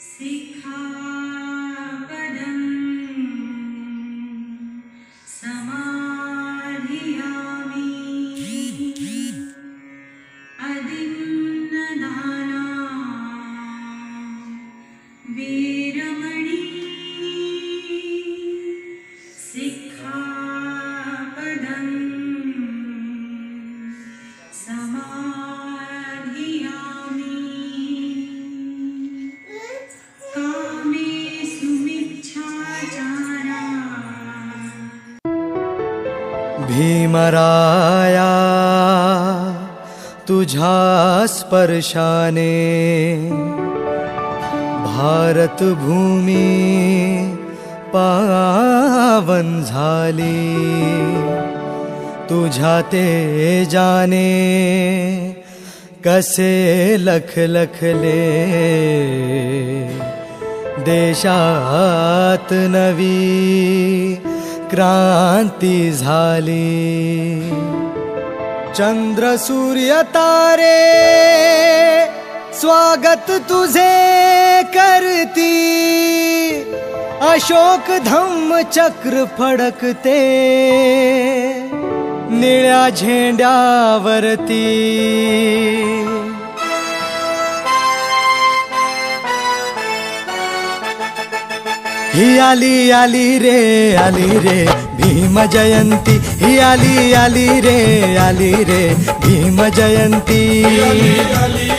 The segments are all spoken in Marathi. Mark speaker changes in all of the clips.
Speaker 1: सिक्खापदं समाधियामि अदिन्नदाना वीरमणि सिक्खापदं समाधियामि कामेषु मिच्छाचारा
Speaker 2: भीमराया तुझ्या स्पर्शाने भारत भूमी पावन झाली, तुझ्या तेजाने कसे लखलखले देशात नवी क्रांती झाली। चंद्र सूर्य तारे स्वागत तुझे करती, अशोक धम्म चक्र फडकते निळ्या झेंड्यावरती। ही आली आली रे भीम जयंती, ही आली रे भीम जयंती।
Speaker 3: आली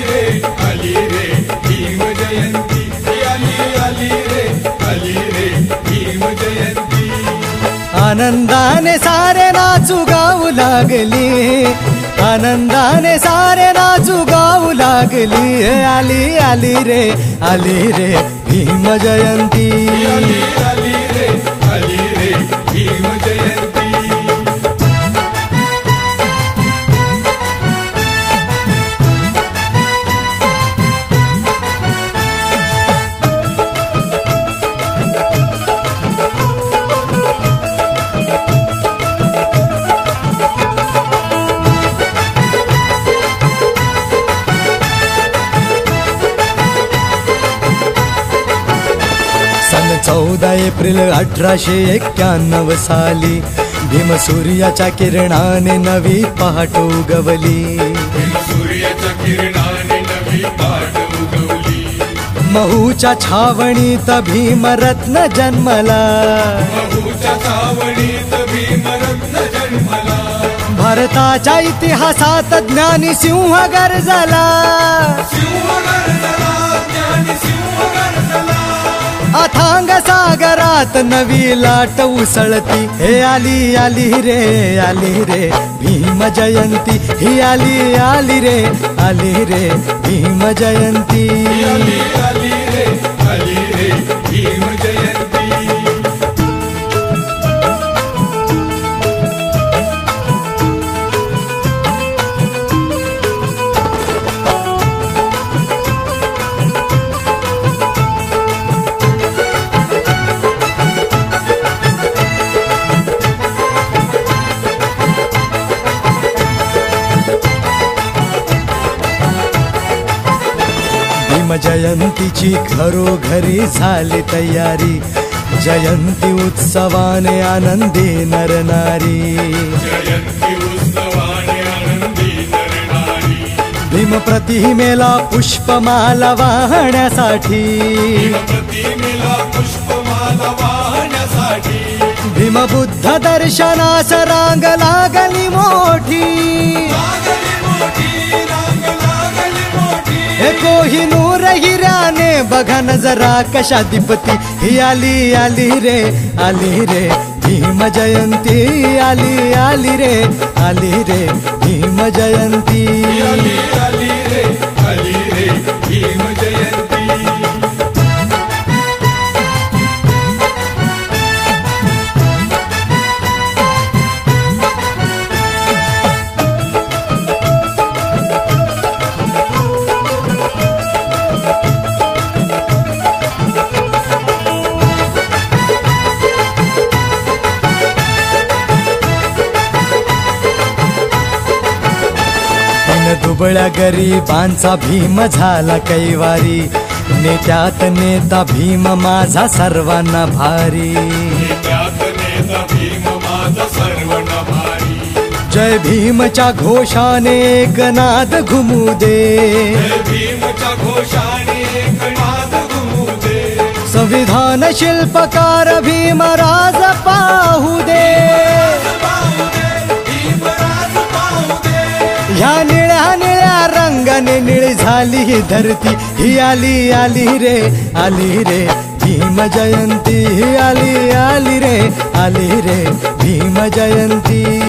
Speaker 3: रे भीम जयंती, आली रे भीम जयंती।
Speaker 2: आनंदाने सारे नाचू गाऊ लागली, आनंदाने सारे नाचू गाऊ लागली। आली रे भीम जयंती,
Speaker 3: आली रे भीम जयंती।
Speaker 2: सन 14 एप्रिल 1891 साली भीम सूर्याच्या किरणाने नवी पहाट उगवली,
Speaker 3: भीम सूर्याच्या किरणाने नवी पहाट उगवली।
Speaker 2: महूच्या छावणीत भीमरत्न जन्मला,
Speaker 3: महूच्या छावणीत भीमरत्न जन्मला।
Speaker 2: भारताच्या इतिहासात ज्ञानी सिंह गरजला,
Speaker 3: सिंह गरजला, ज्ञानी सिंह गरजला।
Speaker 2: अथांग सागरात नवी लाट उसळती। हे आली रे भीम जयंती, ही आली रे भीम जयंती।
Speaker 3: आली रे भीम जयंती।
Speaker 2: भीम जयंतीची घरोघरी झाली तयारी, जयंती उत्सवाने आनंदी नरनारी।
Speaker 3: जयंती उत्सवाने आनंदी नरनारी।
Speaker 2: भीम प्रतिमेला पुष्पमाला वाहण्यासाठी,
Speaker 3: भीम प्रतिमेला पुष्पमाला वाहण्यासाठी।
Speaker 2: भीम बुद्ध दर्शनास रांग लागली मोठी,
Speaker 3: लागली मोठी, रांग लागली मोठी।
Speaker 2: हे कोहिनूर हिऱ्याने बघा न जरा कशा दीपती। ही आली रे भीम जयंती, आली रे भीम जयंती।
Speaker 3: आली रे भीम जयंती।
Speaker 2: दुबळ्या गरिबांचा भीम झाला कैवारी, नेत्यात नेता भीम माझा सर्वांना भारी,
Speaker 3: त्यात नेता भीम माझा सर्वांना भारी.
Speaker 2: जय भीमच्या घोषाने एक नाद घुमू दे,
Speaker 3: जय भीमच्या घोषाने एक नाद घुमू दे.
Speaker 2: संविधान शिल्पकार भीमराज पाहू दे,
Speaker 3: पाहू दे, भीमराज पाहू दे.
Speaker 2: ह्या निळ्या निळ्या रंगाने निळी झाली ही धरती, ही आली आली रे आली रे भीम जयंती, ही आली आली रे आली रे भीम जयंती.